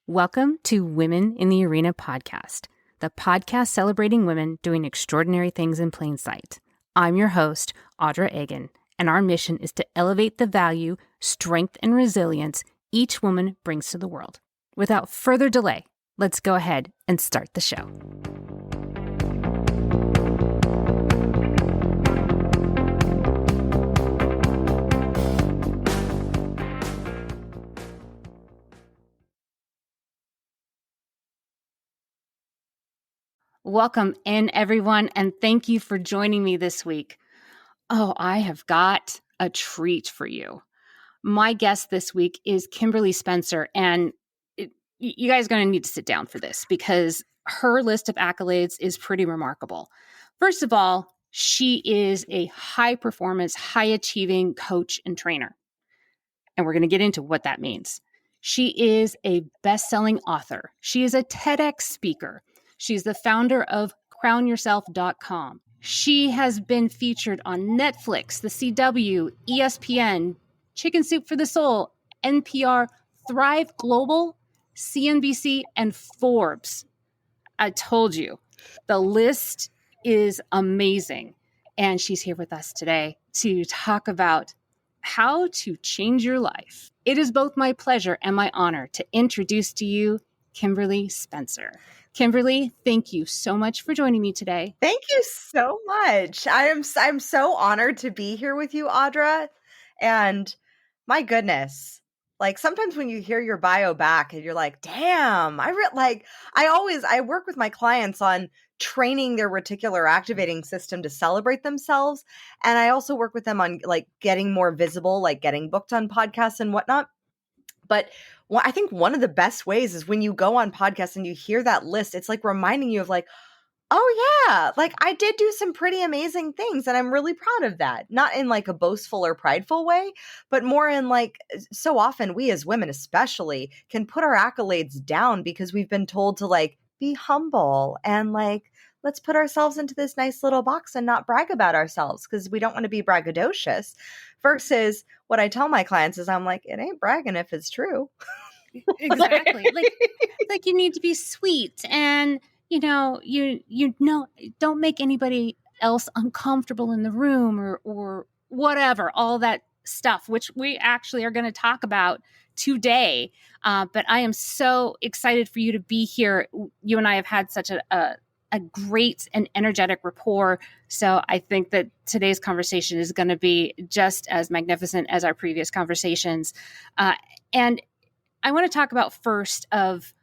Welcome to Women in the Arena podcast, the podcast celebrating women doing extraordinary things in plain sight. I'm your host, Audra Egan, and our mission is to elevate the value, strength, and resilience each woman brings to the world. Without further delay, let's go ahead and start the show. Welcome in, everyone, and thank you for joining me this week. Oh, I have got a treat for you. My guest this week is Kimberly Spencer, and you guys are going to need to sit down for this because her list of accolades is pretty remarkable. First of all, she is a high-performance, high-achieving coach and trainer, and we're going to get into what that means. She is a best-selling author. She is a TEDx speaker. She's the founder of crownyourself.com. She has been featured on Netflix, the CW, ESPN, Chicken Soup for the Soul, NPR, Thrive Global, CNBC, and Forbes. I told you, the list is amazing. And she's here with us today to talk about how to change your life. It is both my pleasure and my honor to introduce to you Kimberly Spencer. Kimberly, thank you so much for joining me today. Thank you so much. I'm so honored to be here with you, Audra. And my goodness, like sometimes when you hear your bio back and you're like, damn, I work with my clients on training their reticular activating system to celebrate themselves. And I also work with them on like getting more visible, like getting booked on podcasts and whatnot. But I think one of the best ways is when you go on podcasts and you hear that list, it's like reminding you of like, oh yeah, like I did do some pretty amazing things and I'm really proud of that. Not in like a boastful or prideful way, but more in like so often we as women especially can put our accolades down because we've been told to like be humble and like let's put ourselves into this nice little box and not brag about ourselves because we don't want to be braggadocious. Versus what I tell my clients is I'm like, it ain't bragging if it's true. Exactly. like you need to be sweet and you know, don't make anybody else uncomfortable in the room or whatever, all that stuff, which we actually are going to talk about today. But I am so excited for you to be here. You and I have had such a great and energetic rapport. So I think that today's conversation is going to be just as magnificent as our previous conversations. And I want to talk about first of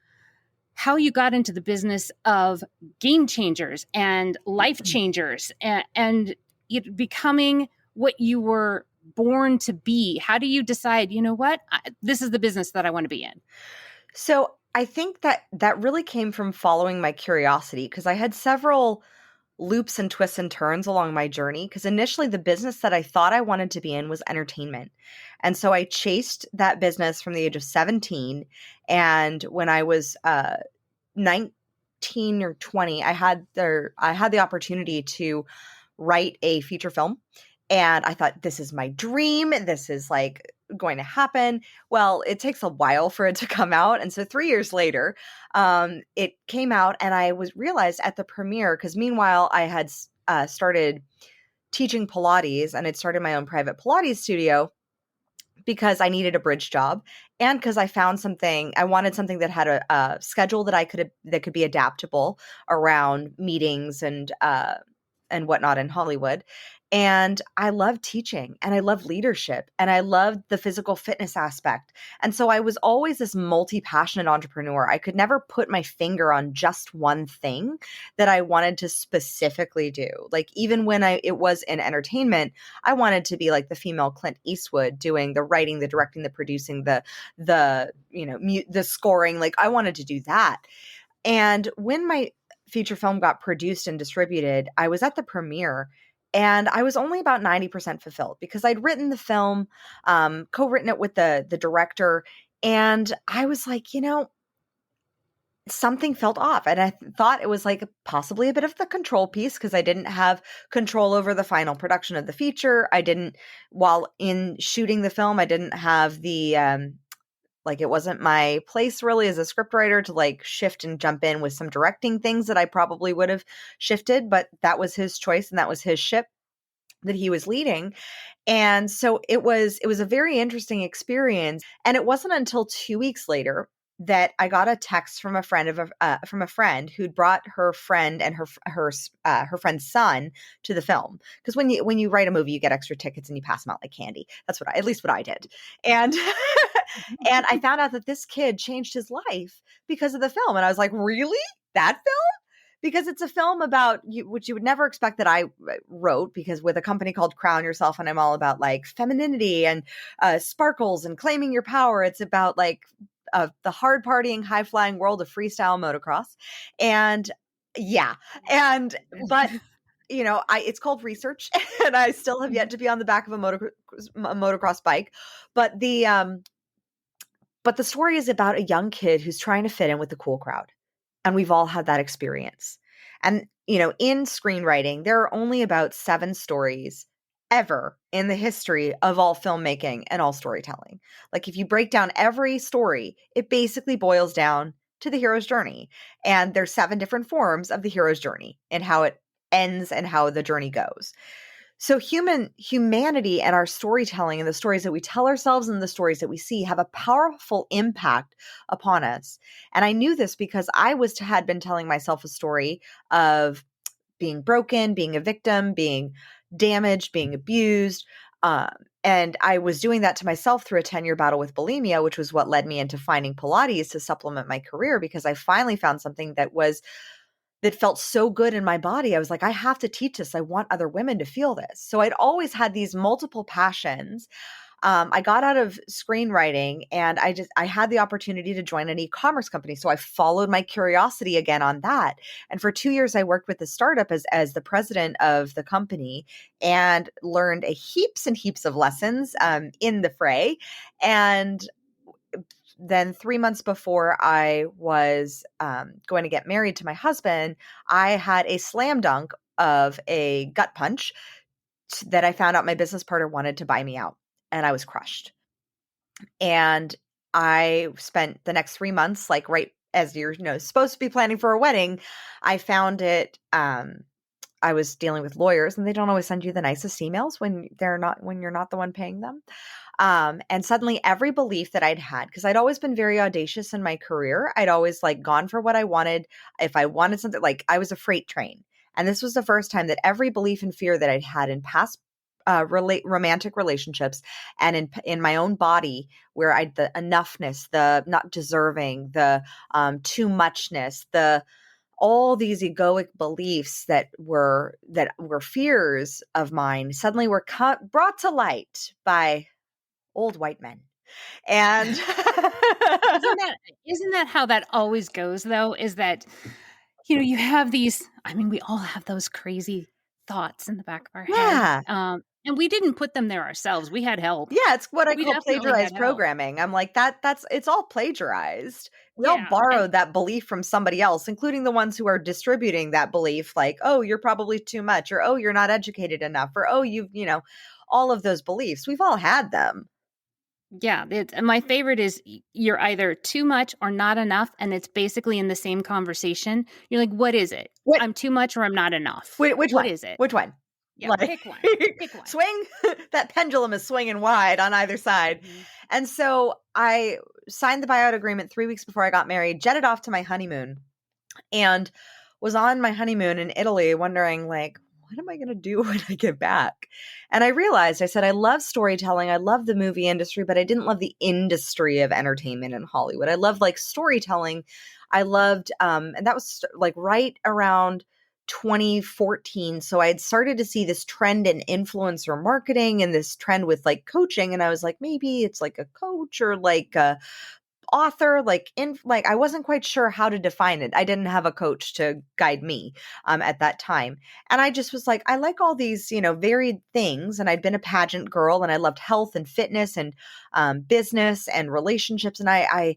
how you got into the business of game changers and life changers and it becoming what you were born to be. How do you decide, you know what, this is the business that I want to be in? So I think that really came from following my curiosity because I had several loops and twists and turns along my journey because initially the business that I thought I wanted to be in was entertainment. And so I chased that business from the age of 17. And when I was 19 or 20, I had the opportunity to write a feature film. And I thought, this is my dream. This is like going to happen. Well, it takes a while for it to come out. And so 3 years later, it came out and I realized at the premiere, because meanwhile I had started teaching Pilates and had started my own private Pilates studio because I needed a bridge job and because I found I wanted something that had a schedule that could be adaptable around meetings and whatnot in Hollywood. And I love teaching and I love leadership and I love the physical fitness aspect. And so I was always this multi-passionate entrepreneur. I could never put my finger on just one thing that I wanted to specifically do. Like even when it was in entertainment, I wanted to be like the female Clint Eastwood doing the writing, the directing, the producing, the scoring. Like I wanted to do that. And when my feature film got produced and distributed, I was at the premiere and I was only about 90% fulfilled because I'd written the film, co-written it with the director. And I was like, something felt off. And I thought it was like possibly a bit of the control piece because I didn't have control over the final production of the feature. While in shooting the film, I didn't have the Like, it wasn't my place really as a scriptwriter to like shift and jump in with some directing things that I probably would have shifted, but that was his choice and that was his ship that he was leading. And so it was a very interesting experience, and it wasn't until 2 weeks later that I got a text from a friend from a friend who'd brought her friend and her friend's son to the film. Because when you write a movie, you get extra tickets and you pass them out like candy. That's at least what I did. And and I found out that this kid changed his life because of the film, and I was like, really? That film? Because it's a film about you, which you would never expect that I wrote, because with a company called Crown Yourself, and I'm all about like femininity and sparkles and claiming your power. It's about like the hard partying, high flying world of freestyle motocross. And yeah, and but it's called research, and I still have yet to be on the back of a motocross bike. But the story is about a young kid who's trying to fit in with the cool crowd. And we've all had that experience. And, in screenwriting, there are only about 7 stories ever in the history of all filmmaking and all storytelling. Like, if you break down every story, it basically boils down to the hero's journey. And there's 7 different forms of the hero's journey and how it ends and how the journey goes. So humanity and our storytelling and the stories that we tell ourselves and the stories that we see have a powerful impact upon us. And I knew this because had been telling myself a story of being broken, being a victim, being damaged, being abused. And I was doing that to myself through a 10-year battle with bulimia, which was what led me into finding Pilates to supplement my career, because I finally found something that felt so good in my body. I was like, I have to teach this. I want other women to feel this. So I'd always had these multiple passions. I got out of screenwriting, and I had the opportunity to join an e-commerce company. So I followed my curiosity again on that. And for 2 years, I worked with the startup as the president of the company, and learned heaps and heaps of lessons in the fray. And then 3 months before I was going to get married to my husband, I had a slam dunk of a gut punch that I found out my business partner wanted to buy me out, and I was crushed. And I spent the next 3 months, like right as you're supposed to be planning for a wedding. I found it. I was dealing with lawyers, and they don't always send you the nicest emails when you're not the one paying them. And suddenly every belief that I'd had, because I'd always been very audacious in my career. I'd always like gone for what I wanted. If I wanted something, like I was a freight train. And this was the first time that every belief and fear that I'd had in past romantic relationships and in my own body, where the enoughness, the not deserving, the too muchness, all these egoic beliefs that were fears of mine, suddenly were brought to light by old white men. And Isn't that how that always goes, though? Is that, you have these, I mean, we all have those crazy thoughts in the back of our head. yeah. And we didn't put them there ourselves. We had help. Yeah, it's what I We call definitely had plagiarized help. programming. I'm like, it's all plagiarized. We all Yeah. borrowed that belief from somebody else, including the ones who are distributing that belief, like, oh, you're probably too much, or oh, you're not educated enough, or oh, all of those beliefs. We've all had them. Yeah. And my favorite is you're either too much or not enough. And it's basically in the same conversation. You're like, what is it? What I'm too much or I'm not enough. which What one? is it? Which one? Yeah. Like, Pick one. Pick one. swing. That pendulum is swinging wide on either side. Mhm. And so I signed the buyout agreement 3 weeks before I got married, jetted off to my honeymoon, and was on my honeymoon in Italy wondering, like, what am I going to do when I get back? And I realized, I said, I love storytelling. I love the movie industry, but I didn't love the industry of entertainment in Hollywood. I loved like storytelling. I loved, and that was like right around 2014. So I had started to see this trend in influencer marketing and this trend with like coaching. And I was like, maybe it's like a coach or like a author, like I wasn't quite sure how to define it. I didn't have a coach to guide me at that time. And I just was like, I like all these, varied things. And I'd been a pageant girl, and I loved health and fitness and business and relationships. And I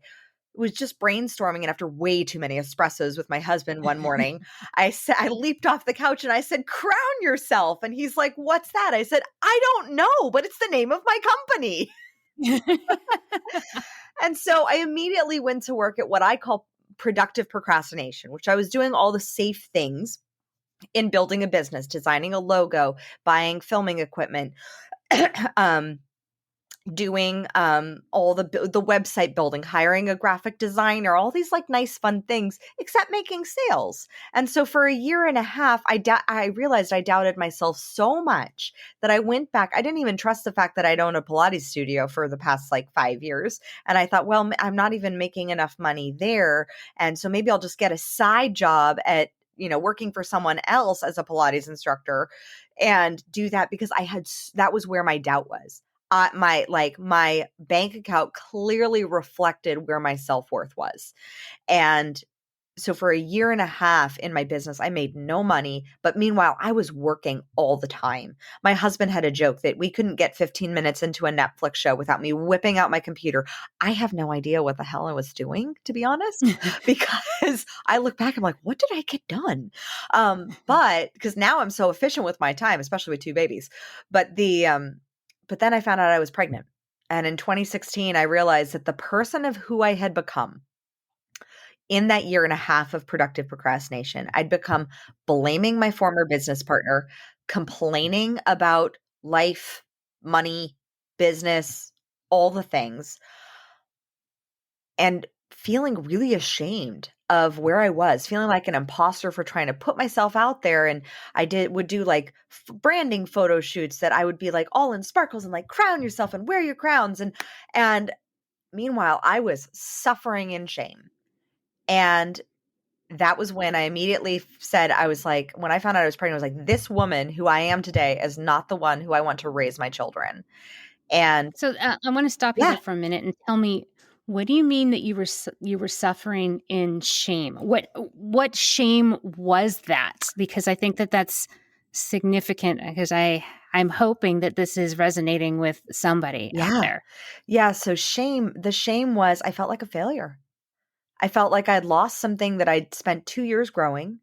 was just brainstorming, and after way too many espressos with my husband one morning, I leaped off the couch and I said, "Crown yourself." And he's like, "What's that?" I said, "I don't know, but it's the name of my company." And so I immediately went to work at what I call productive procrastination, which I was doing all the safe things in building a business, designing a logo, buying filming equipment, um, doing all the website building, hiring a graphic designer, all these like nice fun things, except making sales. And so for a year and a half, I realized I doubted myself so much that I went back. I didn't even trust the fact that I'd owned a Pilates studio for the past like 5 years. And I thought, well, I'm not even making enough money there. And so maybe I'll just get a side job at, working for someone else as a Pilates instructor and do that, because that was where my doubt was. My bank account clearly reflected where my self-worth was. And so for a year and a half in my business, I made no money, but meanwhile, I was working all the time. My husband had a joke that we couldn't get 15 minutes into a Netflix show without me whipping out my computer. I have no idea what the hell I was doing, to be honest, because I look back, I'm like, what did I get done? But because now I'm so efficient with my time, especially with two babies. But then I found out I was pregnant. And in 2016, I realized that the person of who I had become in that year and a half of productive procrastination, I'd become blaming my former business partner, complaining about life, money, business, all the things, and feeling really ashamed of where I was, feeling like an imposter for trying to put myself out there. And would do like branding photo shoots that I would be like all in sparkles and like crown yourself and wear your crowns. And meanwhile, I was suffering in shame. And that was when I immediately said, I was like, when I found out I was pregnant, I was like, this woman who I am today is not the one who I want to raise my children. And So I want to stop you yeah, there for a minute and tell me, what do you mean that you were suffering in shame? What shame was that? Because I think that that's significant, because I'm hoping that this is resonating with somebody out yeah, there. yeah. So the shame was I felt like a failure. I felt like I'd lost something that I'd spent 2 years growing.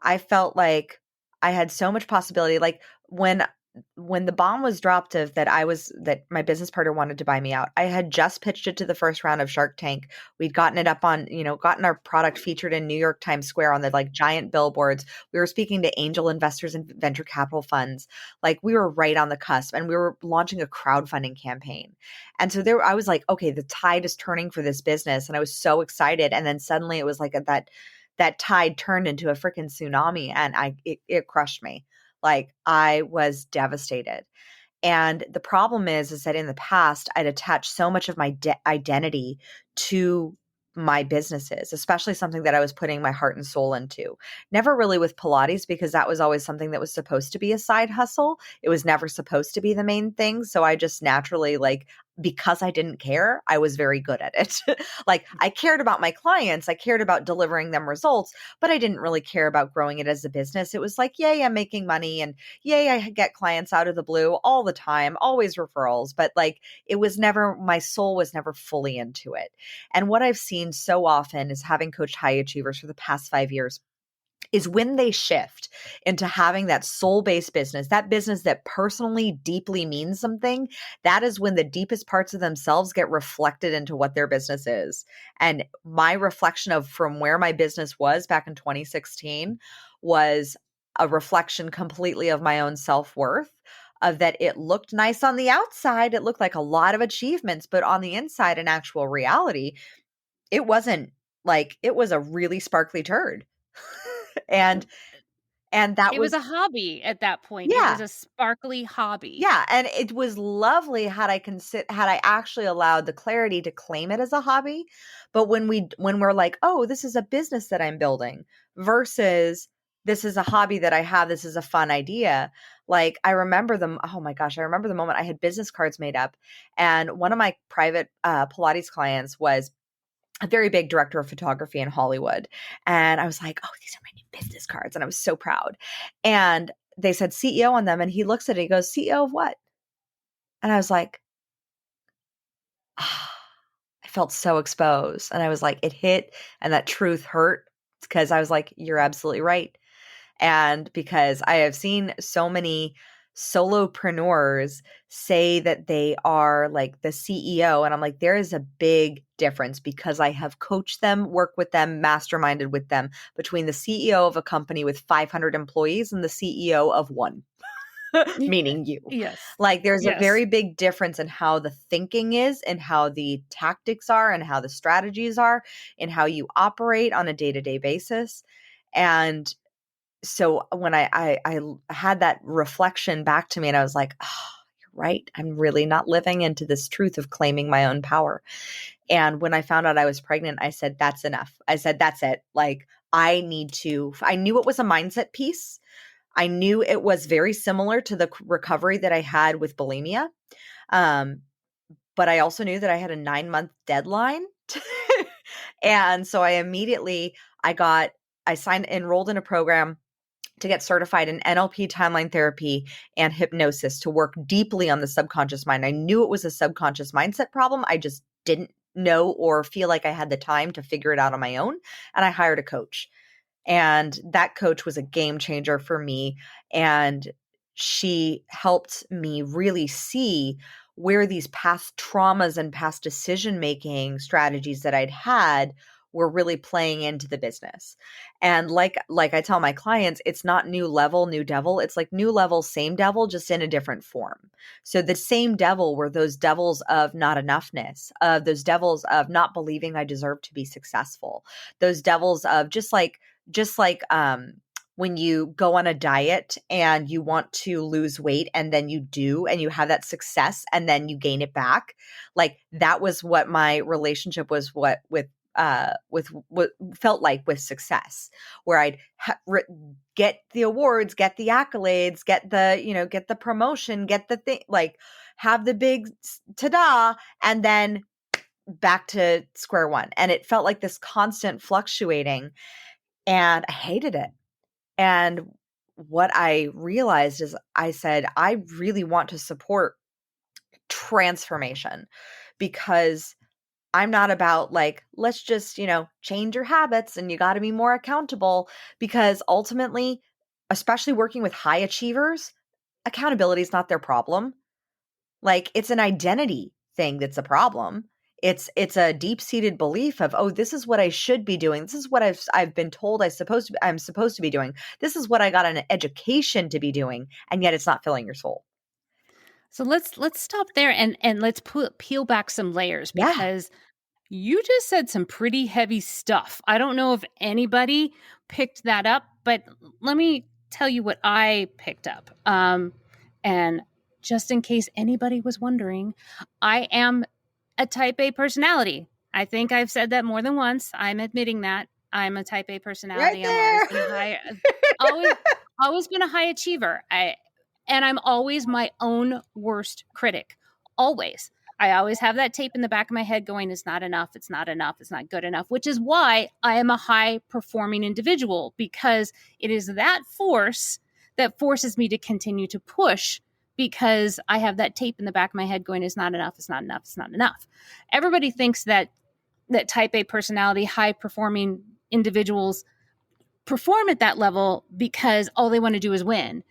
I felt like I had so much possibility. Like when the bomb was dropped of that my business partner wanted to buy me out, I had just pitched it to the first round of Shark Tank. We'd gotten it up on, gotten our product featured in New York Times Square on the like giant billboards. We were speaking to angel investors and venture capital funds. Like we were right on the cusp, and we were launching a crowdfunding campaign. And so I was like, okay, the tide is turning for this business. And I was so excited. And then suddenly it was like that tide turned into a freaking tsunami, and it crushed me. Like I was devastated. And the problem is that in the past, I'd attached so much of my identity to my businesses, especially something that I was putting my heart and soul into. Never really with Pilates, because that was always something that was supposed to be a side hustle. It was never supposed to be the main thing. So I just naturally, like, because I didn't care, I was very good at it. Like I cared about my clients, I cared about delivering them results, but I didn't really care about growing it as a business. It was like, yay, I'm making money, and yay, I get clients out of the blue all the time, always referrals. But like my soul was never fully into it. And what I've seen so often is, having coached high achievers for the past 5 years, is when they shift into having that soul-based business, that business that personally deeply means something, that is when the deepest parts of themselves get reflected into what their business is. And my reflection of from where my business was back in 2016 was a reflection completely of my own self-worth, of that it looked nice on the outside. It looked like a lot of achievements, but on the inside, in actual reality, it wasn't. Like, it was a really sparkly turd. and and that It was was a hobby at that point. It was yeah. a sparkly hobby. Yeah, and it was lovely had I actually allowed the clarity to claim it as a hobby. But when we're like, "Oh, this is a business that I'm building," versus this is a hobby that I have, this is a fun idea. Like I remember them, oh my gosh, I remember the moment I had business cards made up, and one of my private Pilates clients was a very big director of photography in Hollywood. And I was like, oh, these are my new business cards. And I was so proud. And they said CEO on them. And he looks at it, he goes, CEO of what? And I was like, ah, I felt so exposed. And I was like, it hit, and that truth hurt, because I was like, you're absolutely right. And because I have seen so many solopreneurs say that they are like the CEO. And I'm like, there is a big difference because I have coached them, worked with them, masterminded with them between the CEO of a company with 500 employees and the CEO of one. Meaning you. Yes. Like there's a Yes. very big difference in how the thinking is and how the tactics are and how the strategies are and how you operate on a day-to-day basis. And so when I had that reflection back to me and I was like, oh, you're right. I'm really not living into this truth of claiming my own power. And when I found out I was pregnant, I said, that's enough. I said, that's it. Like I knew it was a mindset piece. I knew it was very similar to the recovery that I had with bulimia. Um, but I also knew that I had a 9-month deadline. And so enrolled in a program to get certified in NLP, timeline therapy, and hypnosis to work deeply on the subconscious mind. I knew it was a subconscious mindset problem. I just didn't know or feel like I had the time to figure it out on my own. And I hired a coach. And that coach was a game changer for me. And she helped me really see where these past traumas and past decision making strategies that I'd had were really playing into the business. And like I tell my clients, it's not new level, new devil. It's like new level, same devil, just in a different form. So the same devil were those devils of not enoughness, of those devils of not believing I deserve to be successful, those devils of just like when you go on a diet and you want to lose weight and then you do and you have that success and then you gain it back. Like that was what my relationship was with what felt like with success, where I'd get the awards, get the accolades, get the promotion, get the thing, like have the big ta-da, and then back to square one. And it felt like this constant fluctuating. And I hated it. And what I realized is I said, I really want to support transformation because I'm not about like, let's just, change your habits and you got to be more accountable because ultimately, especially working with high achievers, accountability is not their problem. Like it's an identity thing that's a problem. It's a deep-seated belief of, oh, this is what I should be doing. This is what I've been told I'm supposed to be doing. This is what I got an education to be doing, and yet it's not filling your soul. So let's stop there and let's peel back some layers Yeah. because you just said some pretty heavy stuff. I don't know if anybody picked that up, but let me tell you what I picked up. And just in case anybody was wondering, I am a type A personality. I think I've said that more than once. I'm admitting that I'm a type A Right personality. I'm always there. been always always been a high achiever. And I'm always my own worst critic. Always. I always have that tape in the back of my head going, it's not enough, it's not enough, it's not good enough, which is why I am a high performing individual, because it is that force that forces me to continue to push because I have that tape in the back of my head going, it's not enough, it's not enough, it's not enough. Everybody thinks that type A personality, high performing individuals perform at that level because all they want to do is win.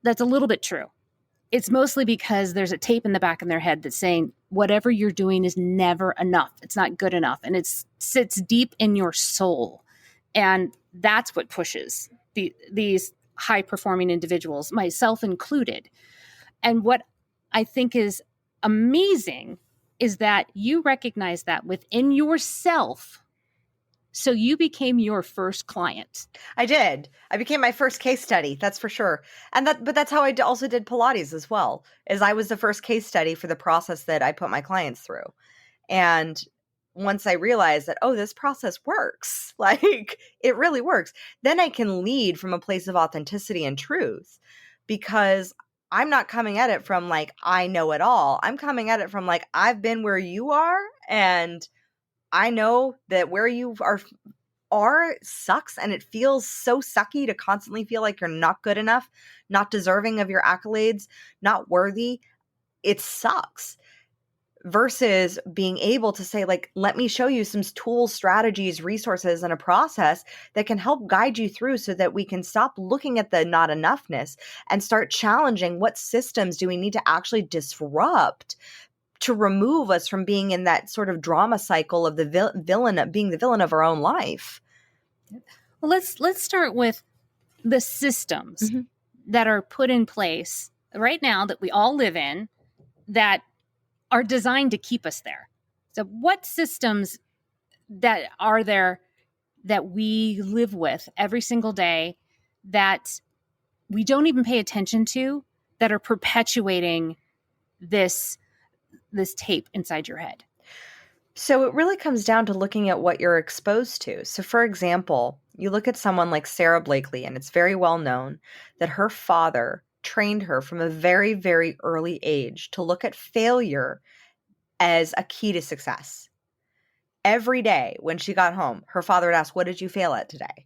That's a little bit true. It's mostly because there's a tape in the back of their head that's saying whatever you're doing is never enough. It's not good enough. And it sits deep in your soul. And that's what pushes these high performing individuals, myself included. And what I think is amazing is that you recognize that within yourself. So you became your first client. I did. I became my first case study, that's for sure. But that's how I also did Pilates as well, is I was the first case study for the process that I put my clients through. And once I realized that, oh, this process works, like it really works, then I can lead from a place of authenticity and truth, because I'm not coming at it from like, I know it all. I'm coming at it from like, I've been where you are, and I know that where you are sucks, and it feels so sucky to constantly feel like you're not good enough, not deserving of your accolades, not worthy. It sucks. versus being able to say, like, let me show you some tools, strategies, resources, and a process that can help guide you through so that we can stop looking at the not enoughness and start challenging what systems do we need to actually disrupt to remove us from being in that sort of drama cycle of the villain, being the villain of our own life. Well, let's start with the systems Mm-hmm. that are put in place right now that we all live in that are designed to keep us there. So what systems that are there that we live with every single day that we don't even pay attention to, that are perpetuating this tape inside your head? So it really comes down to looking at what you're exposed to. So, for example, you look at someone like Sarah Blakely, and it's very well known that her father trained her from a very, very early age to look at failure as a key to success. Every day when she got home, her father would ask, "What did you fail at today?"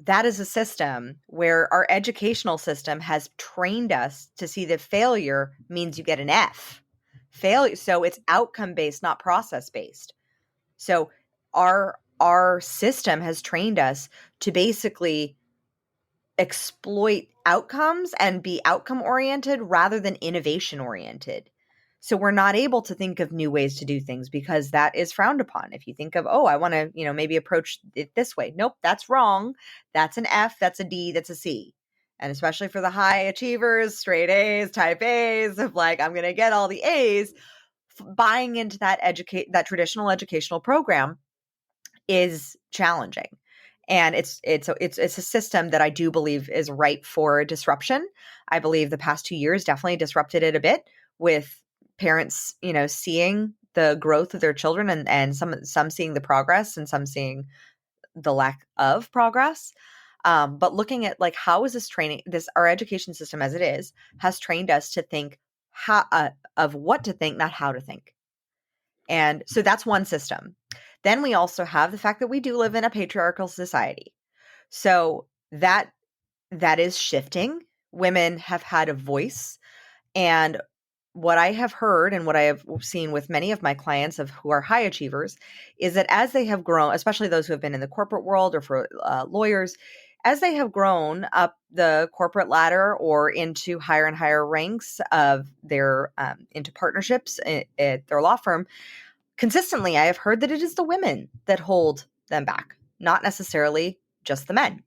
That is a system where our educational system has trained us to see that failure means you get an F. Failure, so it's outcome based, not process based. So our system has trained us to basically exploit outcomes and be outcome oriented rather than innovation oriented. So we're not able to think of new ways to do things because that is frowned upon. If you think of, oh, I want to, maybe approach it this way. Nope, that's wrong. That's an F, that's a D, that's a C. And especially for the high achievers, straight A's, type A's, of like, I'm going to get all the A's, buying into that traditional educational program is challenging. And it's a system that I do believe is ripe for disruption. I believe the past 2 years definitely disrupted it a bit, with parents, seeing the growth of their children, and some seeing the progress and some seeing the lack of progress. But looking at, like, how is our education system as it is has trained us to think of what to think, not how to think. And so that's one system. Then we also have the fact that we do live in a patriarchal society. So that is shifting. Women have had a voice. And what I have heard and what I have seen with many of my clients who are high achievers is that as they have grown, especially those who have been in the corporate world or for lawyers, as they have grown up the corporate ladder or into higher and higher ranks of their into partnerships at their law firm, consistently, I have heard that it is the women that hold them back, not necessarily just the men.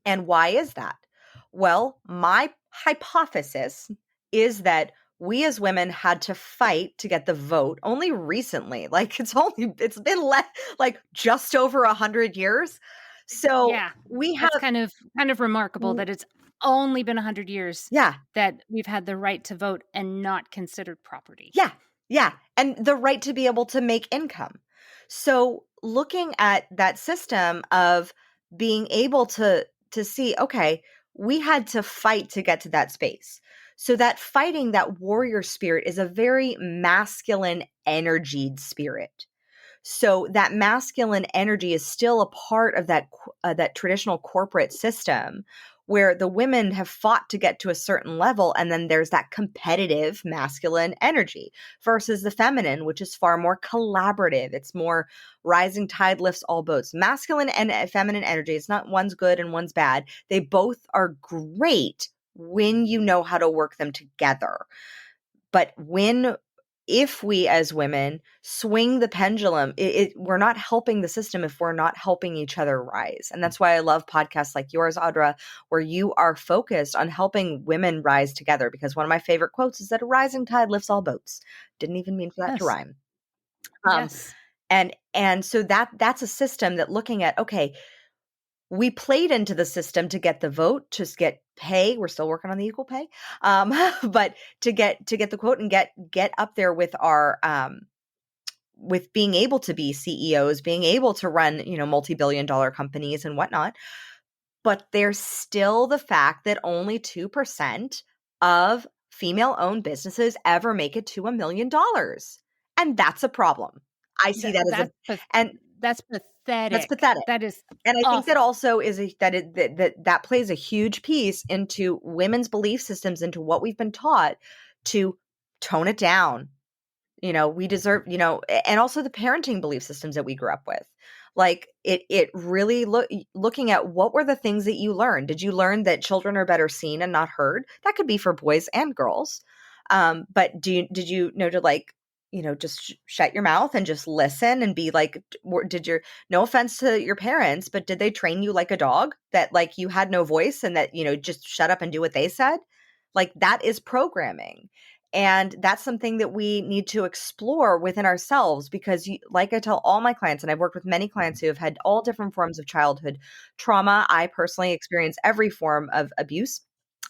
And why is that? Well, my hypothesis is that we as women had to fight to get the vote only recently. Like, it's been like just over 100 years. So Yeah, we have, that's kind of remarkable that it's only been 100 years yeah, that we've had the right to vote and not considered property. yeah, yeah. And the right to be able to make income. So looking at that system of being able to see, okay, we had to fight to get to that space. So that fighting, that warrior spirit, is a very masculine energied spirit. So that masculine energy is still a part of that traditional corporate system where the women have fought to get to a certain level, and then there's that competitive masculine energy versus the feminine, which is far more collaborative. It's more rising tide lifts all boats. Masculine and feminine energy, it's not one's good and one's bad. They both are great when you know how to work them together. But if we as women swing the pendulum, we're not helping the system if we're not helping each other rise. And that's why I love podcasts like yours, Audra, where you are focused on helping women rise together. Because one of my favorite quotes is that a rising tide lifts all boats. Didn't even mean for that to Yes. rhyme. Yes. And so that's a system that, looking at, okay, we played into the system to get the vote, to get pay. We're still working on the equal pay, but to get the quote and get up there with our with being able to be CEOs, being able to run multi-billion-dollar companies and whatnot. But there's still the fact that only 2% of female-owned businesses ever make it to $1 million, and that's a problem. I see that as That's pathetic. that's pathetic. That is And I think that awful. also is that plays a huge piece into women's belief systems, into what we've been taught to tone it down, We deserve, and also the parenting belief systems that we grew up with. Like it really looking at what were the things that you learned. Did you learn that children are better seen and not heard? That could be for boys and girls. But did you know to like, just shut your mouth and just listen and be like, did your, no offense to your parents, but did they train you like a dog that like you had no voice and that, just shut up and do what they said? Like that is programming. And that's something that we need to explore within ourselves because, like I tell all my clients, and I've worked with many clients who have had all different forms of childhood trauma. I personally experienced every form of abuse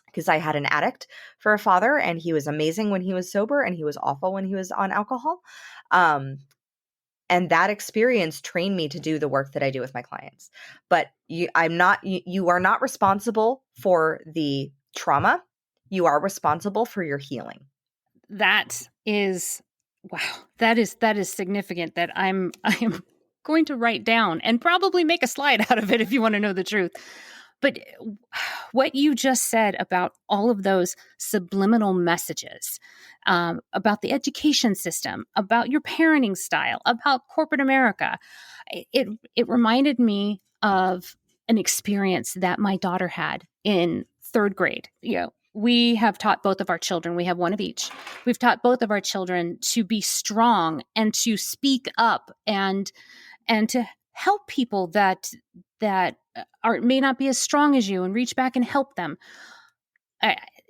because I had an addict for a father, and he was amazing when he was sober, and he was awful when he was on alcohol. And that experience trained me to do the work that I do with my clients. But you are not responsible for the trauma. You are responsible for your healing. That is, wow, that is significant that I am going to write down and probably make a slide out of it if you want to know the truth. But what you just said about all of those subliminal messages, about the education system, about your parenting style, about corporate America, it reminded me of an experience that my daughter had in third grade. We have taught both of our children, we have one of each. We've taught both of our children to be strong and to speak up and to help people that may not be as strong as you and reach back and help them.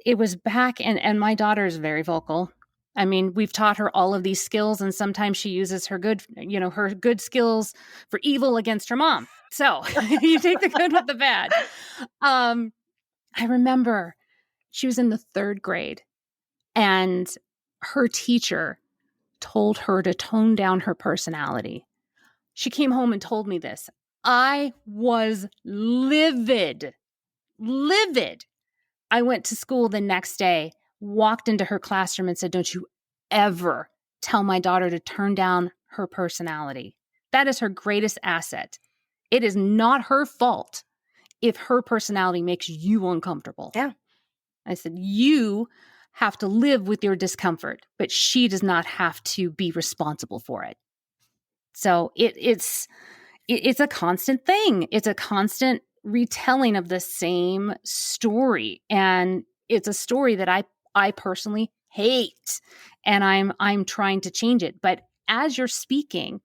It was back, and my daughter is very vocal. I mean, we've taught her all of these skills, and sometimes she uses her good skills for evil against her mom. So you take the good with the bad. I remember she was in the third grade, and her teacher told her to tone down her personality. She came home and told me this. I was livid. I went to school the next day, walked into her classroom and said, "Don't you ever tell my daughter to turn down her personality. That is her greatest asset. It is not her fault if her personality makes you uncomfortable." Yeah. I said, "You have to live with your discomfort, but she does not have to be responsible for it." So it's a constant thing. It's a constant retelling of the same story. And it's a story that I personally hate. And I'm trying to change it. But as you're speaking,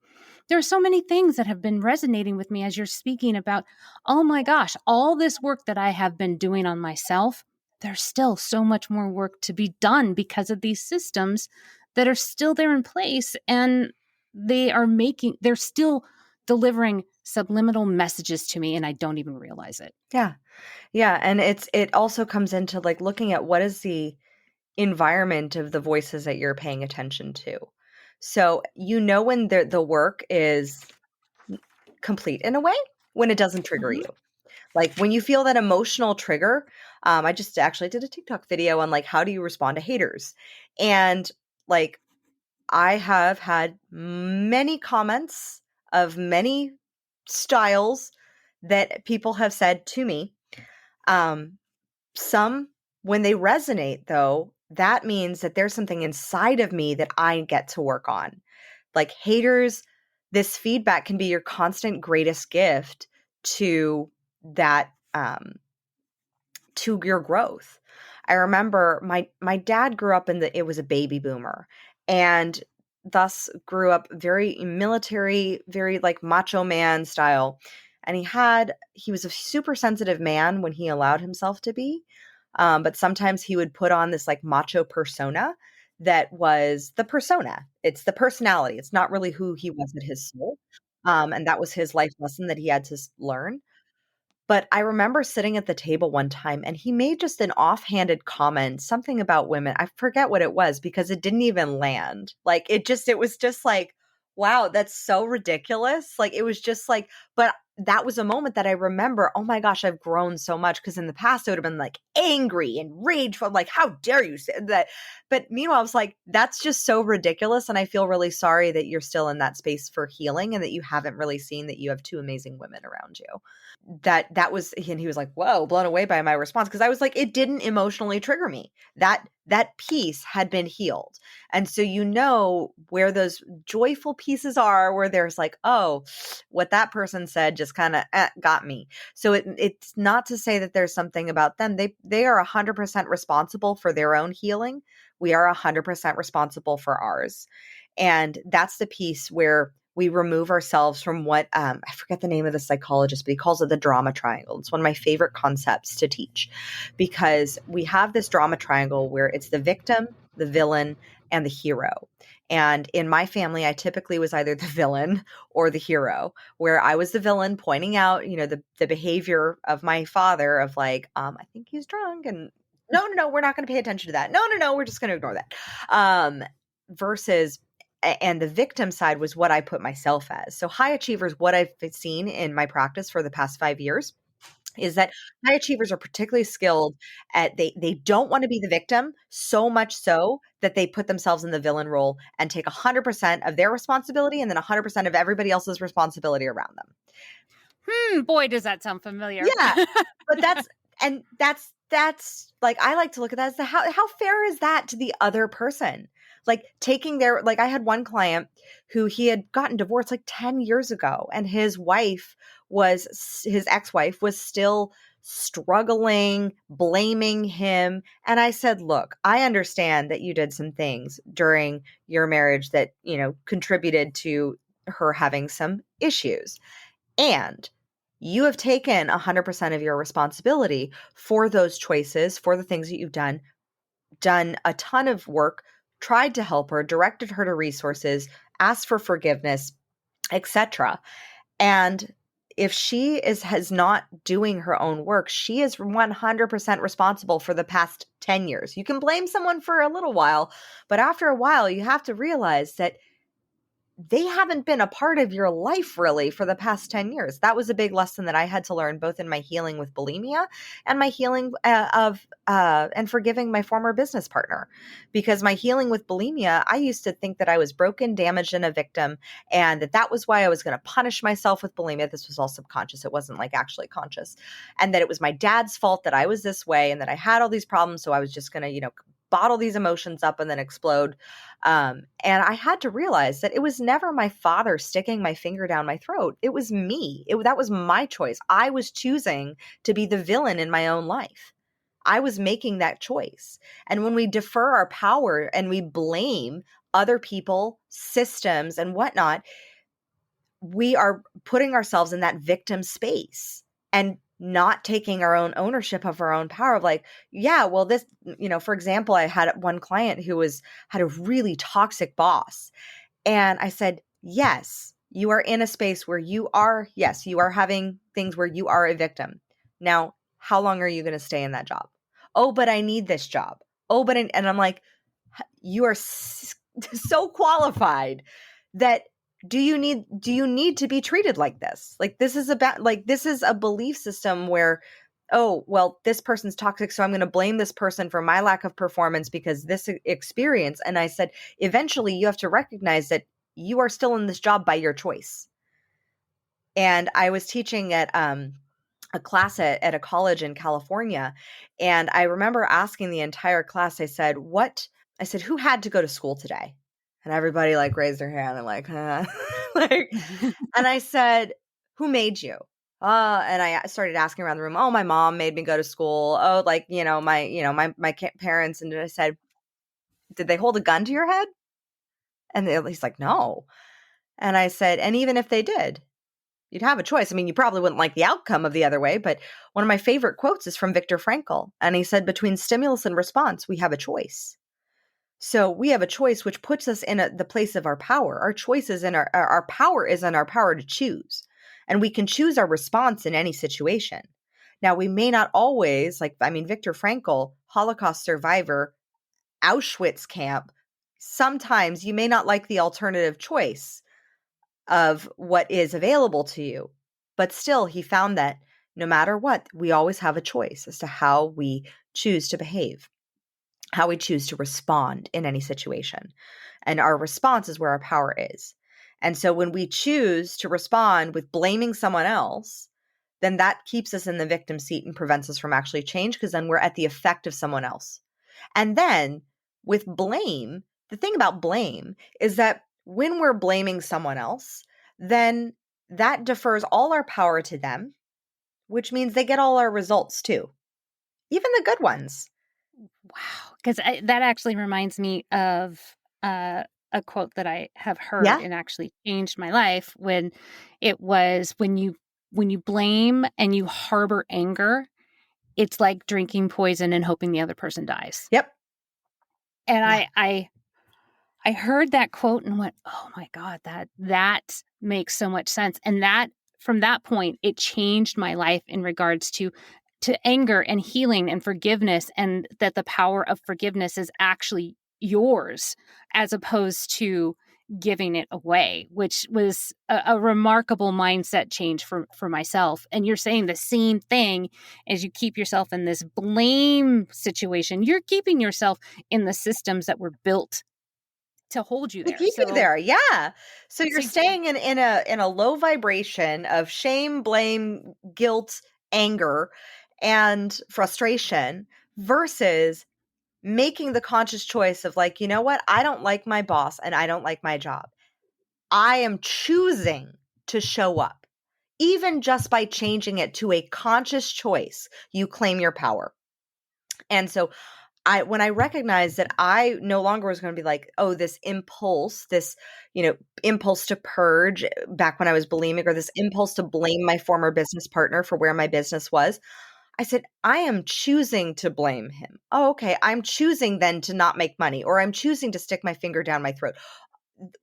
there are so many things that have been resonating with me as you're speaking about, oh my gosh, all this work that I have been doing on myself, there's still so much more work to be done because of these systems that are still there in place. And they're still delivering subliminal messages to me, and I don't even realize it. Yeah. Yeah. And it also comes into like looking at what is the environment of the voices that you're paying attention to. So, when the work is complete in a way, when it doesn't trigger Mhm. you. Like when you feel that emotional trigger, I just actually did a TikTok video on like how do you respond to haters. And like I have had many comments of many styles that people have said to me. Some, when they resonate, though, that means that there's something inside of me that I get to work on. Like haters, this feedback can be your constant greatest gift to that, to your growth. I remember my dad grew up it was a baby boomer, and thus grew up very military, very like macho man style. And he was a super sensitive man when he allowed himself to be. But sometimes he would put on this like macho persona that was the persona. It's the personality. It's not really who he was at his soul. And that was his life lesson that he had to learn. But I remember sitting at the table one time and he made just an offhanded comment, something about women. I forget what it was because it didn't even land. Like it was just like, wow, that's so ridiculous. Like it was just like, but that was a moment that I remember, oh my gosh, I've grown so much. Cause in the past, it would have been like angry and rageful, like, how dare you say that? But meanwhile, I was like, that's just so ridiculous. And I feel really sorry that you're still in that space for healing and that you haven't really seen that you have two amazing women around you. That was, and he was like, whoa, blown away by my response. Cause I was like, it didn't emotionally trigger me. That that piece had been healed. And so you know where those joyful pieces are, where there's like, oh, what that person said just kind of got me. So it's not to say that there's something about them. They are 100% responsible for their own healing. We are 100% responsible for ours. And that's the piece where we remove ourselves from what I forget the name of the psychologist, but he calls it the drama triangle. It's one of my favorite concepts to teach, because we have this drama triangle where it's the victim, the villain, and the hero. And in my family, I typically was either the villain or the hero, where I was the villain pointing out, the behavior of my father of like, I think he's drunk, and no, we're not going to pay attention to that. No, we're just going to ignore that. Versus and the victim side was what I put myself as. So high achievers, what I've seen in my practice for the past 5 years is that high achievers are particularly skilled at they don't want to be the victim, so much so that they put themselves in the villain role and take 100% of their responsibility and then 100% of everybody else's responsibility around them. Boy, does that sound familiar. Yeah. But that's like, I like to look at that as how fair is that to the other person? Like taking their, like I had one client who he had gotten divorced like 10 years ago, and his ex-wife was still struggling, blaming him. And I said, look, I understand that you did some things during your marriage that, contributed to her having some issues. And you have taken 100% of your responsibility for those choices, for the things that you've done a ton of work, tried to help her, directed her to resources, asked for forgiveness, etc. And if she is not doing her own work, she is 100% responsible for the past 10 years. You can blame someone for a little while, but after a while, you have to realize that they haven't been a part of your life really for the past 10 years. That was a big lesson that I had to learn, both in my healing with bulimia and my healing and forgiving my former business partner. Because my healing with bulimia, I used to think that I was broken, damaged, and a victim, and that was why I was going to punish myself with bulimia. This was all subconscious. It wasn't like actually conscious. And that it was my dad's fault that I was this way and that I had all these problems. So I was just going to, bottle these emotions up and then explode. And I had to realize that it was never my father sticking my finger down my throat. It was me. That was my choice. I was choosing to be the villain in my own life. I was making that choice. And when we defer our power and we blame other people, systems, and whatnot, we are putting ourselves in that victim space and not taking our own ownership of our own power of like, yeah, well, this, for example, I had one client who had a really toxic boss. And I said, yes, you are in a space where you are having things where you are a victim. Now, how long are you going to stay in that job? Oh, but I need this job. Oh, and I'm like, you are so qualified that do you need to be treated like this? Like, this is a belief system where, oh, well, this person's toxic, so I'm going to blame this person for my lack of performance because this experience. And I said, eventually you have to recognize that you are still in this job by your choice. And I was teaching at a class at a college in California. And I remember asking the entire class, I said, who had to go to school today? And everybody like raised their hand and like, like, and I said, who made you? And I started asking around the room. Oh, my mom made me go to school. Oh, like, my parents. And I said, did they hold a gun to your head? And he's like, no. And I said, and even if they did, you'd have a choice. I mean, you probably wouldn't like the outcome of the other way, but one of my favorite quotes is from Viktor Frankl. And he said, between stimulus and response, we have a choice. So we have a choice, which puts us in the place of our power. Our choice is in our power is in our power to choose. And we can choose our response in any situation. Now, we may not always, Viktor Frankl, Holocaust survivor, Auschwitz camp, sometimes you may not like the alternative choice of what is available to you. But still, he found that no matter what, we always have a choice as to how we choose to behave, how we choose to respond in any situation. And our response is where our power is. And so when we choose to respond with blaming someone else, then that keeps us in the victim seat and prevents us from actually change, because then we're at the effect of someone else. And then with blame, the thing about blame is that when we're blaming someone else, then that defers all our power to them, which means they get all our results too, even the good ones. Wow. Because that actually reminds me of a quote that I have heard Yeah. and actually changed my life when it was when you blame and you harbor anger, it's like drinking poison and hoping the other person dies. Yep. And Yeah. I heard that quote and went, "Oh my God, that makes so much sense." And that from that point, it changed my life in regards to anger and healing and forgiveness, and that the power of forgiveness is actually yours as opposed to giving it away, which was a remarkable mindset change for myself. And you're saying the same thing as you keep yourself in this blame situation. You're keeping yourself in the systems that were built to hold you To there. keep you there, yeah. So you're So staying in a low vibration of shame, blame, guilt, anger, and frustration versus making the conscious choice of like, you know what? I don't like my boss and I don't like my job. I am choosing to show up. Even just by changing it to a conscious choice, you claim your power. And so when I recognized that I no longer was going to be like, oh, this impulse, this, impulse to purge back when I was bulimic, or this impulse to blame my former business partner for where my business was, I said, I am choosing to blame him. Oh, okay. I'm choosing then to not make money, or I'm choosing to stick my finger down my throat.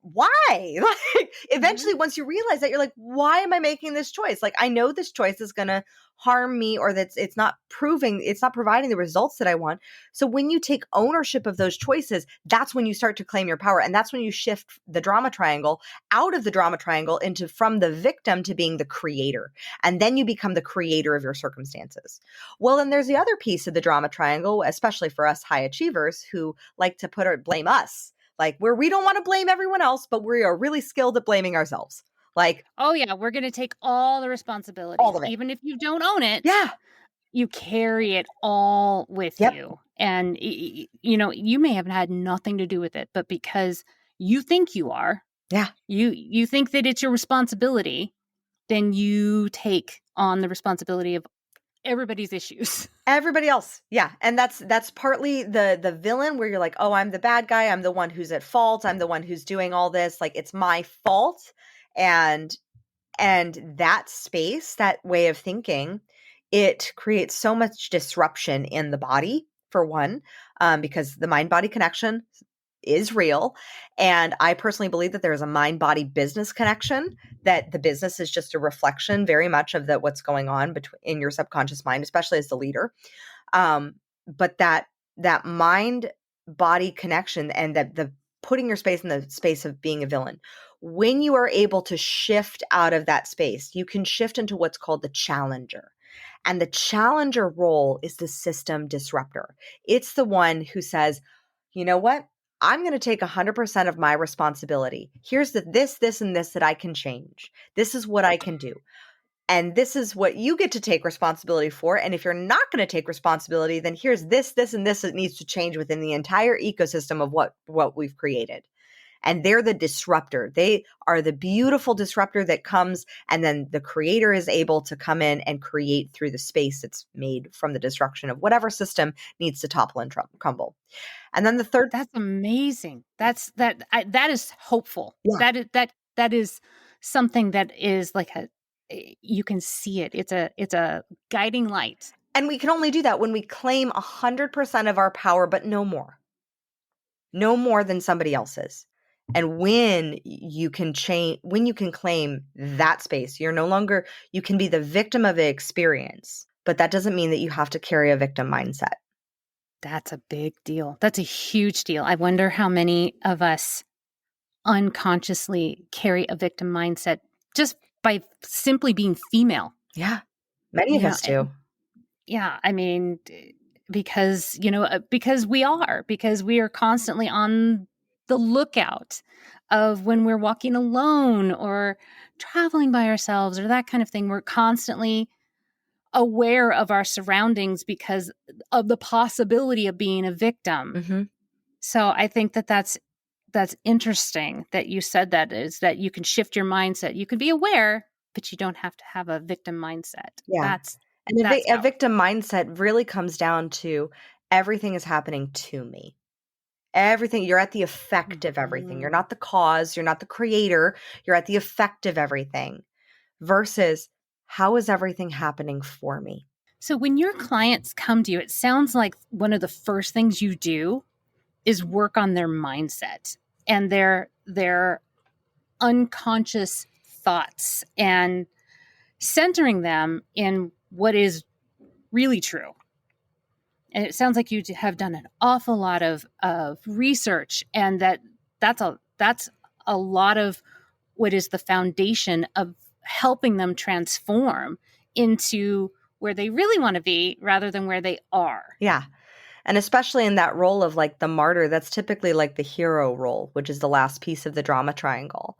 Why? Like, mhm. eventually, once you realize that, you're like, why am I making this choice? Like, I know this choice is going to harm me, or that it's not providing the results that I want. So when you take ownership of those choices, that's when you start to claim your power. And that's when you shift the drama triangle out of the drama triangle into from the victim to being the creator. And then you become the creator of your circumstances. Well, then there's the other piece of the drama triangle, especially for us high achievers who like to blame us, like where we don't want to blame everyone else, but we are really skilled at blaming ourselves. Like Oh yeah, we're going to take all the all responsibility. of it. Even if you don't own it, Yeah. you carry it all with Yep. you. And you may have had nothing to do with it, but because you think you are, Yeah. you think that it's your responsibility, then you take on the responsibility of everybody's issues. Everybody else. Yeah. And that's partly the villain, where you're like, "Oh, I'm the bad guy. I'm the one who's at fault. I'm the one who's doing all this. Like it's my fault." And that space, that way of thinking, it creates so much disruption in the body, for one, because the mind body connection is real. And I personally believe that there is a mind body business connection, that the business is just a reflection very much of what's going on in your subconscious mind, especially as the leader. But that mind body connection, and that the putting your space in the space of being a villain, when you are able to shift out of that space, you can shift into what's called the challenger. And the challenger role is the system disruptor. It's the one who says, you know what? I'm going to take 100% of my responsibility. Here's this, and this that I can change. This is what I can do. And this is what you get to take responsibility for. And if you're not going to take responsibility, then here's this, and this that needs to change within the entire ecosystem of what we've created. And they're the disruptor. They are the beautiful disruptor that comes, and then the creator is able to come in and create through the space that's made from the destruction of whatever system needs to topple and crumble. And then the third, That's amazing. That is hopeful. yeah. That is something that is like you can see it. It's a guiding light. And we can only do that when we claim 100% of our power, but no more. No more than somebody else's. And when you can claim that space, you're no longer, you can be the victim of the experience, but that doesn't mean that you have to carry a victim mindset. That's a big deal. That's a huge deal. I wonder how many of us unconsciously carry a victim mindset just by simply being female. Yeah. Many of You know, us do. yeah, I mean, because we are constantly on the lookout of when we're walking alone or traveling by ourselves or that kind of thing. We're constantly aware of our surroundings because of the possibility of being a victim. Mm-hmm. So I think that that's interesting that you said that, is that you can shift your mindset. You can be aware, but you don't have to have a victim mindset. Yeah. That's And that's a powerful. victim mindset really comes down to everything is happening to me. Everything, you're at the effect of everything. You're Mhm. not the cause, you're not the creator, you're at the effect of everything versus how is everything happening for me? So when your clients come to you, it sounds like one of the first things you do is work on their mindset and their unconscious thoughts and centering them in what is really true. And it sounds like you have done an awful lot of research, and that's a lot of what is the foundation of helping them transform into where they really want to be rather than where they are. Yeah. And especially in that role of like the martyr, that's typically like the hero role, which is the last piece of the drama triangle.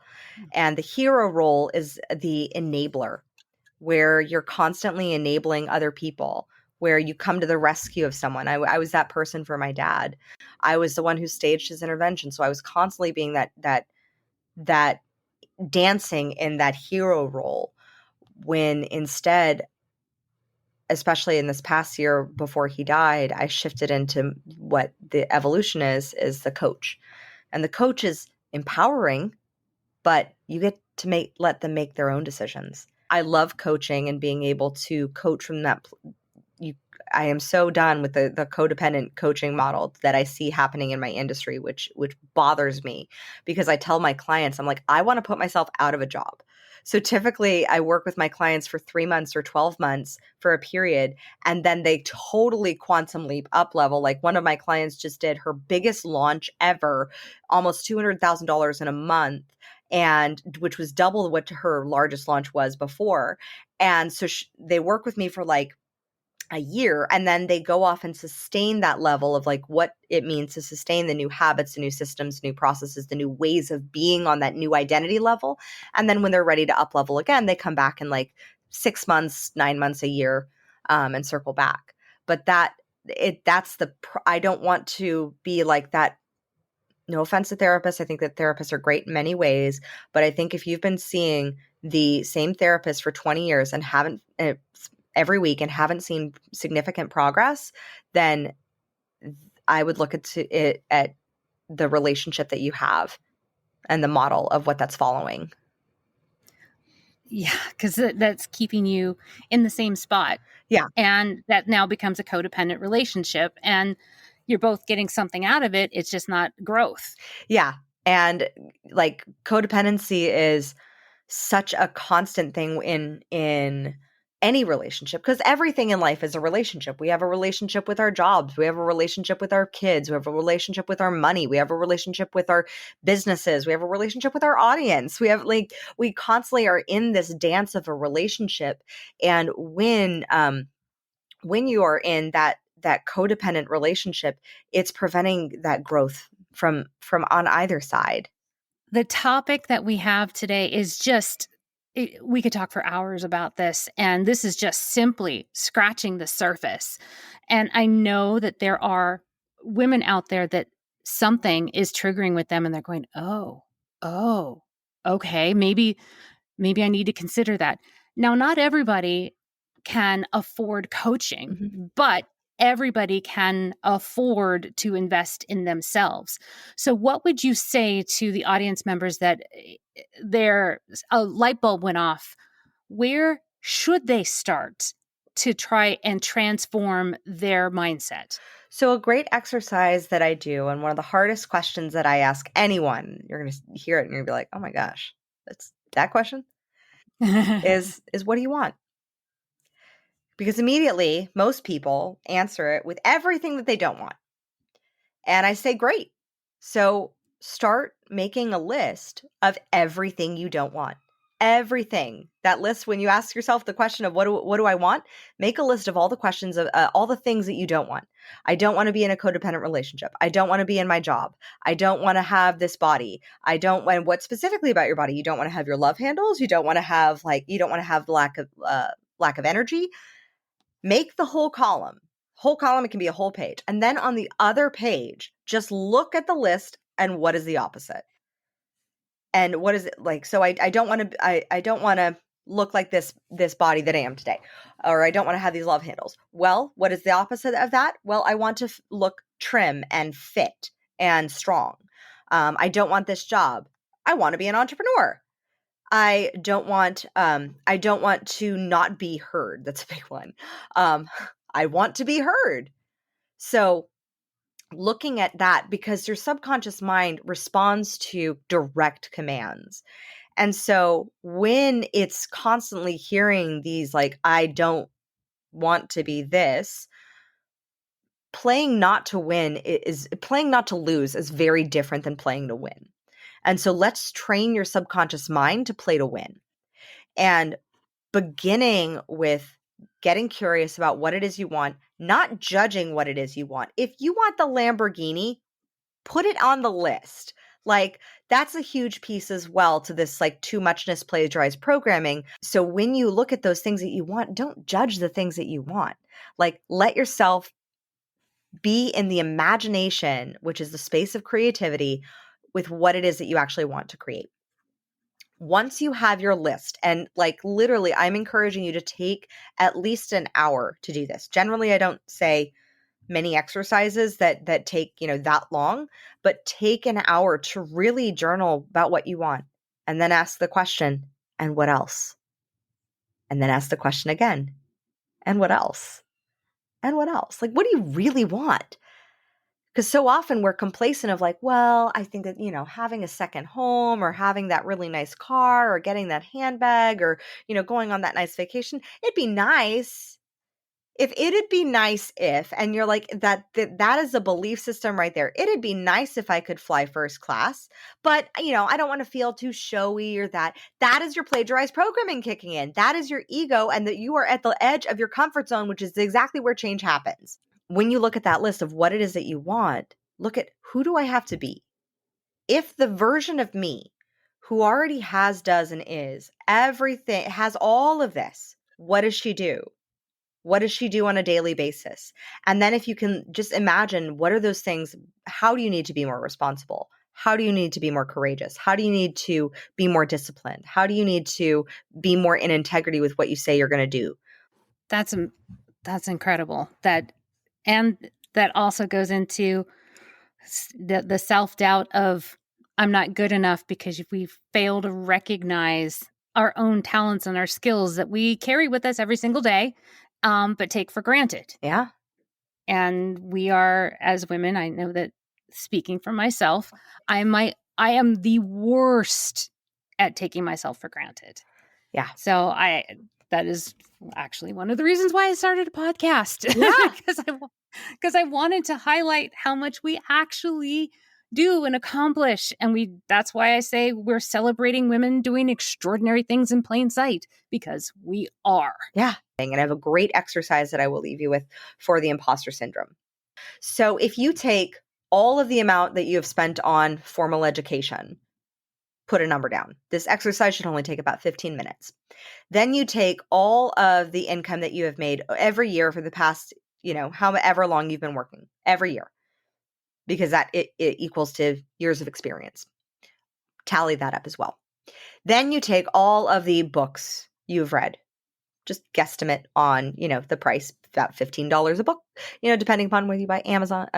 And the hero role is the enabler, where you're constantly enabling other people, where you come to the rescue of someone. I was that person for my dad. I was the one who staged his intervention. So I was constantly being that dancing in that hero role when instead, especially in this past year before he died, I shifted into what the evolution is the coach. And the coach is empowering, but you get to let them make their own decisions. I love coaching and being able to coach from that. You, I am so done with the codependent coaching model that I see happening in my industry, which bothers me because I tell my clients, I'm like, I want to put myself out of a job. So typically I work with my clients for 3 months or 12 months for a period, and then they totally quantum leap up level. Like one of my clients just did her biggest launch ever, almost $200,000 in a month, and which was double what her largest launch was before. And so they work with me for like a year, and then they go off and sustain that level of like what it means to sustain the new habits, the new systems, new processes, the new ways of being on that new identity level. And then when they're ready to up level again, they come back in like 6 months, 9 months, a year, and circle back. But I don't want to be like that. No offense to therapists. I think that therapists are great in many ways, but I think if you've been seeing the same therapist for 20 years and haven't every week and haven't seen significant progress, then I would look at the relationship that you have and the model of what that's following. Yeah, because that's keeping you in the same spot. Yeah. And that now becomes a codependent relationship. And you're both getting something out of it. It's just not growth. Yeah. And like codependency is such a constant thing in any relationship, because everything in life is a relationship. We have a relationship with our jobs, we have a relationship with our kids, we have a relationship with our money, we have a relationship with our businesses, we have a relationship with our audience. We constantly are in this dance of a relationship. And when you are in that codependent relationship, it's preventing that growth from on either side. The topic that we have today is just, we could talk for hours about this. And this is just simply scratching the surface. And I know that there are women out there that something is triggering with them and they're going, oh, okay, maybe I need to consider that. Now, not everybody can afford coaching, Mhm. but everybody can afford to invest in themselves. So, what would you say to the audience members that their a light bulb went off? Where should they start to try and transform their mindset? So, a great exercise that I do, and one of the hardest questions that I ask anyone, you're going to hear it and you're going to be like, oh my gosh, that's that question is what do you want? Because immediately, most people answer it with everything that they don't want. And I say, great. So, start making a list of everything you don't want. Everything. That list, when you ask yourself the question of what do I want, make a list of all the questions of all the things that you don't want. I don't want to be in a codependent relationship. I don't want to be in my job. I don't want to have this body. I don't want what specifically about your body. You don't want to have your love handles. You don't want to have you don't want to have lack of energy. Make the whole column. Whole column, it can be a whole page. And then on the other page, just look at the list and what is the opposite. And what is it like? So I don't want to I don't want to look like this body that I am today, or I don't want to have these love handles. Well, what is the opposite of that? Well, I want to look trim and fit and strong. I don't want this job. I want to be an entrepreneur. I don't want to not be heard. That's a big one. I want to be heard. So looking at that, because your subconscious mind responds to direct commands. And so when it's constantly hearing these, like, I don't want to be this, playing not to lose is very different than playing to win. And so let's train your subconscious mind to play to win. And beginning with getting curious about what it is you want, not judging what it is you want. If you want the Lamborghini, put it on the list. Like, that's a huge piece as well to this, like, too muchness plagiarized programming. So when you look at those things that you want, don't judge the things that you want. Like, let yourself be in the imagination, which is the space of creativity, with what it is that you actually want to create. Once you have your list, and like literally, I'm encouraging you to take at least an hour to do this. Generally, I don't say many exercises that take, that long, but take an hour to really journal about what you want, and then ask the question, and what else? And then ask the question again, and what else? And what else? Like, what do you really want? Because so often we're complacent of like, well, I think that, having a second home, or having that really nice car, or getting that handbag, or, going on that nice vacation, it'd be nice. And you're like, that is a belief system right there. It'd be nice if I could fly first class, but I don't want to feel too showy, or that is your plagiarized programming kicking in. That is your ego, and that you are at the edge of your comfort zone, which is exactly where change happens. When you look at that list of what it is that you want, look at, who do I have to be? If the version of me who already has, does, and is everything, has all of this, what does she do? What does she do on a daily basis? And then if you can just imagine, what are those things? How do you need to be more responsible? How do you need to be more courageous? How do you need to be more disciplined? How do you need to be more in integrity with what you say you're going to do? That's incredible. That also goes into the self-doubt of, I'm not good enough, because we fail to recognize our own talents and our skills that we carry with us every single day, but take for granted. Yeah. And we are, as women, I know that, speaking for myself, I am the worst at taking myself for granted. Yeah. So that is actually one of the reasons why I started a podcast. Yeah. because I wanted to highlight how much we actually do and accomplish. And that's why I say we're celebrating women doing extraordinary things in plain sight, because we are. Yeah. And I have a great exercise that I will leave you with for the imposter syndrome. So if you take all of the amount that you have spent on formal education, put a number down. This exercise should only take about 15 minutes. Then you take all of the income that you have made every year for the past, however long you've been working, every year, because that it equals to years of experience. Tally that up as well. Then you take all of the books you've read, just guesstimate on, the price, about $15 a book, depending upon whether you buy Amazon,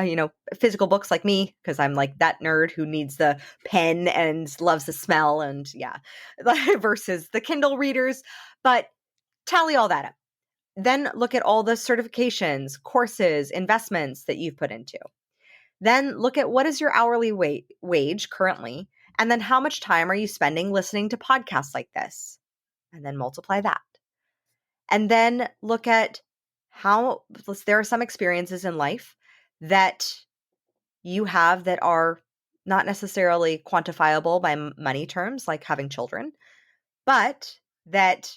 physical books like me, because I'm like that nerd who needs the pen and loves the smell, and versus the Kindle readers. But tally all that up. Then look at all the certifications, courses, investments that you've put into. Then look at, what is your hourly wage currently, and then how much time are you spending listening to podcasts like this, and then multiply that. And then look at there are some experiences in life that you have that are not necessarily quantifiable by money terms, like having children, but that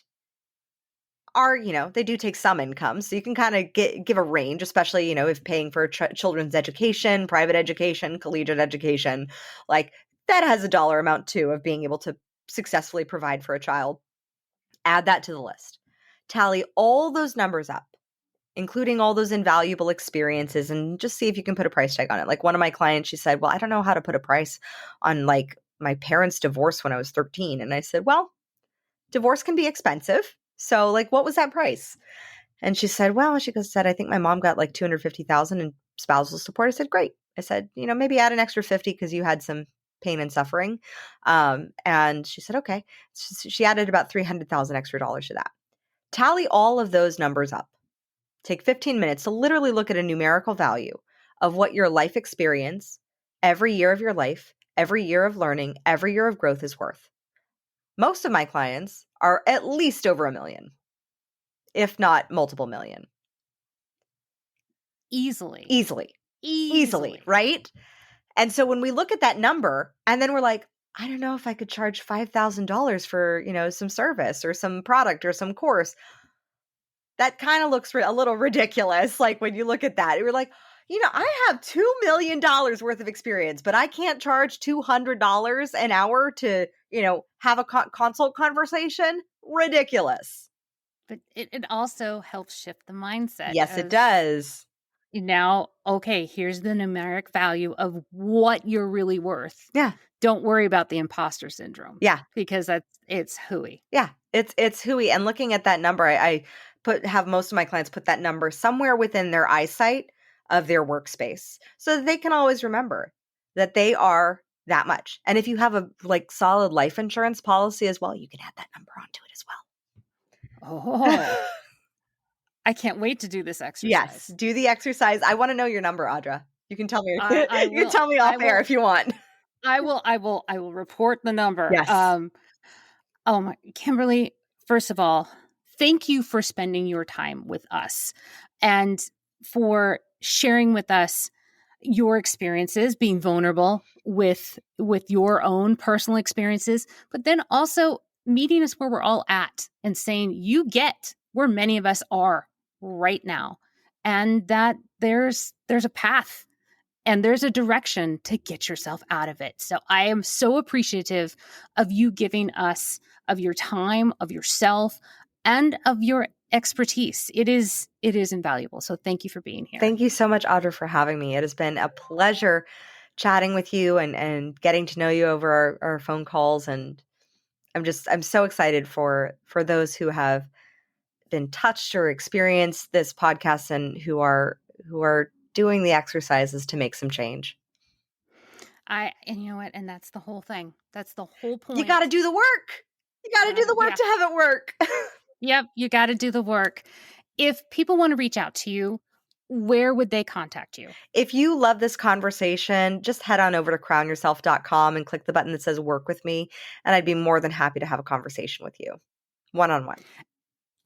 are, they do take some income. So you can kind of give a range, especially, if paying for children's education, private education, collegiate education, like that has a dollar amount too, of being able to successfully provide for a child. Add that to the list. Tally all those numbers up. including all those invaluable experiences, and just see if you can put a price tag on it. Like one of my clients, she said, well, I don't know how to put a price on like my parents' divorce when I was 13. And I said, well, divorce can be expensive. So like, what was that price? And she said, well, said, I think my mom got like 250,000 in spousal support. I said, great. I said, maybe add an extra 50 because you had some pain and suffering. And she said, okay. She added about 300,000 extra dollars to that. Tally all of those numbers up. Take 15 minutes to literally look at a numerical value of what your life experience, every year of your life, every year of learning, every year of growth is worth. Most of my clients are at least over $1 million, if not multiple million. Easily, right? And so when we look at that number and then we're like, I don't know if I could charge $5,000 for, some service or some product or some course. That kind of looks a little ridiculous. Like when you look at that, you're like, I have $2 million worth of experience, but I can't charge $200 an hour to, have a consult conversation. Ridiculous. But it also helps shift the mindset. Yes, it does. Now, okay, here's the numeric value of what you're really worth. Yeah. Don't worry about the imposter syndrome. Yeah. Because it's hooey. Yeah, it's hooey. And looking at that number, I have most of my clients put that number somewhere within their eyesight of their workspace so that they can always remember that they are that much. And if you have a solid life insurance policy as well, you can add that number onto it as well. Oh. I can't wait to do this exercise. Yes, do the exercise. I want to know your number, Audra. You can tell me. You can tell me off air if you want. I will report the number. Yes. Oh my, Kimberly, first of all, thank you for spending your time with us and for sharing with us your experiences, being vulnerable with your own personal experiences, but then also meeting us where we're all at and saying you get where many of us are right now, and that there's a path and there's a direction to get yourself out of it. So I am so appreciative of you giving us of your time, of yourself, and of your expertise. It is invaluable. So thank you for being here. Thank you so much, Audra, for having me. It has been a pleasure chatting with you and getting to know you over our phone calls. And I'm so excited for those who have been touched or experienced this podcast and who are doing the exercises to make some change. And you know what? And that's the whole thing. That's the whole point. You got to do the work. You got to do the work to have it work. Yep. You got to do the work. If people want to reach out to you, where would they contact you? If you love this conversation, just head on over to crownyourself.com and click the button that says work with me. And I'd be more than happy to have a conversation with you one-on-one.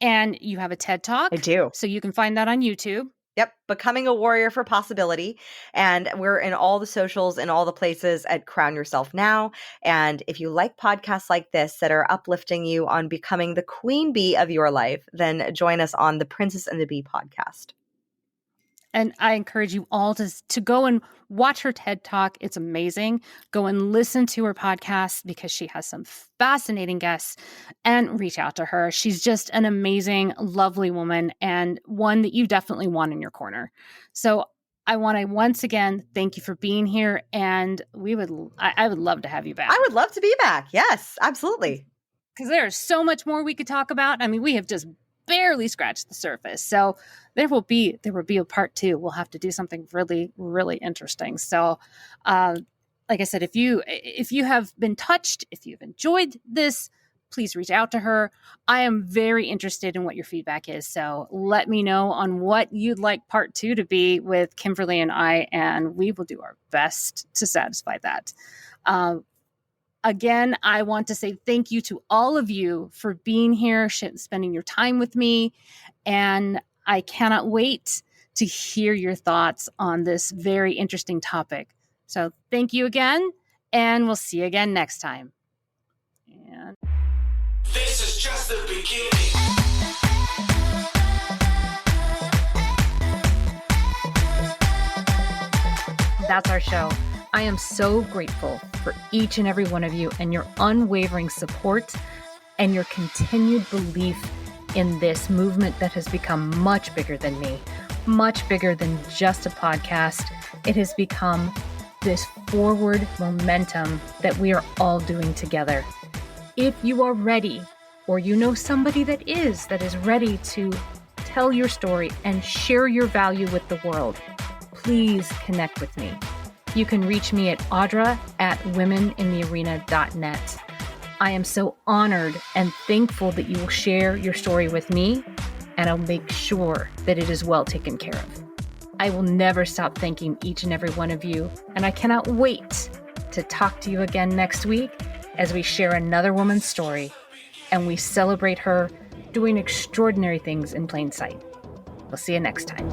And you have a TED Talk. I do. So you can find that on YouTube. Yep. Becoming a Warrior for Possibility. And we're in all the socials and all the places at Crown Yourself Now. And if you like podcasts like this that are uplifting you on becoming the queen bee of your life, then join us on the Princess and the Bee podcast. And I encourage you all to go and watch her TED Talk. It's amazing. Go and listen to her podcast because she has some fascinating guests, and reach out to her. She's just an amazing, lovely woman and one that you definitely want in your corner. So I want to once again thank you for being here, and I would love to have you back. I would love to be back. Yes, absolutely. Because there's so much more we could talk about. I mean, we have just barely scratched the surface. So there will be a part 2. We'll have to do something really, really interesting. So, like I said, if you have been touched, if you've enjoyed this, please reach out to her. I am very interested in what your feedback is. So let me know on what you'd like part 2 to be with Kimberly and I, and we will do our best to satisfy that. Again, I want to say thank you to all of you for being here, spending your time with me. And I cannot wait to hear your thoughts on this very interesting topic. So thank you again, and we'll see you again next time. And this is just the beginning. That's our show. I am so grateful for each and every one of you and your unwavering support and your continued belief in this movement that has become much bigger than me, much bigger than just a podcast. It has become this forward momentum that we are all doing together. If you are ready, or you know somebody that is ready to tell your story and share your value with the world, please connect with me. You can reach me at audra@womeninthearena.net. I am so honored and thankful that you will share your story with me, and I'll make sure that it is well taken care of. I will never stop thanking each and every one of you, and I cannot wait to talk to you again next week as we share another woman's story and we celebrate her doing extraordinary things in plain sight. We'll see you next time.